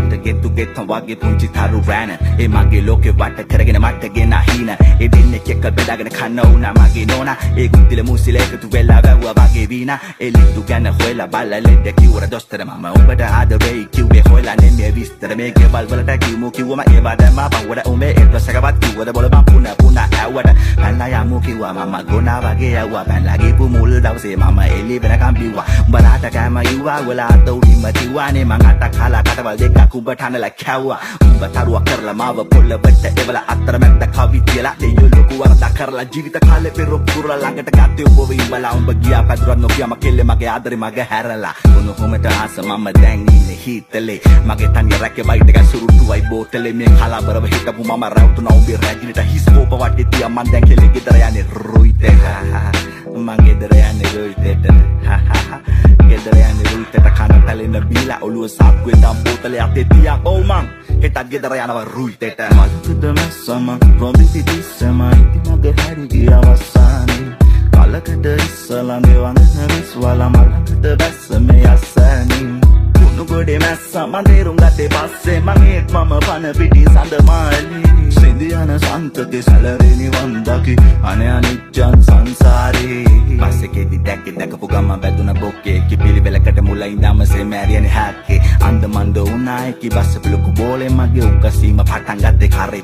මට ගෙතු ගෙත්තම් වගේ පුංචි තරු රෑන ඒ මගේ ලෝකෙ වට කරගෙන මට ගෙන හින ඒ දෙන්නෙක් එක්ක බෙදාගෙන කන්න උනා මගේ නෝනා ඒ ගුන්තිල මුසිල එකතු වෙලා වැව්වා වගේ වීනා ඒ ලිට්ටු ගැන හොයලා බලලා ලෙඩ කිව්වර දොස්තර මම උඹට ආදරෙයි කිව්වේ හොයලා නෙමෙයි විස්තර මේ ගෙවල් වලට කිව්මු කිව්වම ඒවා දැම්මා පවුවට උඹේ එක්වසකවත් කිව්වද බොල මම පුනා ඇව්වට පැනලා යමු කිව්වා මම ගොනා වගේ ඇව්වා පැනලා ගිහපු මුල් දවසේ මම එළි වෙනකම් බිව්වා උඹලාට කෑම ඉව්වා වලා අත උඩින්ම තිව්වානේ මං අතක් කාලා කටවල් දෙකක් උඹ ටනලා කැව්වා උඹ තරුවක් කරලා මාව පොළවට එවලා අතරමැද කවි කියලා දෙයෝ ලොකු වරදක් කරලා ජීවිත කාලේ පෙරොප් පුරලා ළඟට ගත්තේ ඔබ ඉඹලා උඹ ගියා පැදුරක් නොකිය මකෙල්ලේ මගේ ආදරේ මගේ හැරලා උණු හොමට ආස මම දැන් ඉන්නේ හිතලේ මගේ තනිය රැකේ බයිට් එක සුරුට්ටුවයි බෝතලේ මේ කලබරව හිටපු මම රැවටුණා උඹේ රැජිනට හිස් කෝප වටේ තියා මං දැන් කෙලෙ ගෙදර යන්නේ රුයිතේ මං ගෙදර යන්නේ රුයිතේට ගෙදර යන්නේ රුයිතේට කන තැලෙන බීලා ඔළුව සාක්කුවේ දම් බෝතලේ අතේ තියා ඔව් මං හෙටත් ගෙදර යනවා රුයිතේට මල්කුද මැස්සම ප්‍රොම්බිටි දිස්සමයි මගේ හැරි ගියා වස්සානේ කලකට ඉස්සලා නෙවන්න විශ්වාලා මලකට බැස්ස මේ අස්සනේ ගොඩේ මැස්සා මන් තේරුම් ගත්තේ පස්සේ මං ඒත් මම පන පිටි සඳමාලි සිඳියන සන්තකේ සැලරේ නිවන් දකි අනේ අනිච්චන් සංසාරේ පස්සේකෙදි දැකපු ගම වැදුන බොක්කේ කිපිලිවෙලකට මුල ඉඳන්ම සෙමෑරියනේ හැක්කේ අන්ද මන්ද උනායි කි බස්ස පිලුකු බෝලේ මගේ උකසීම පටන් ගත්තේ කරේ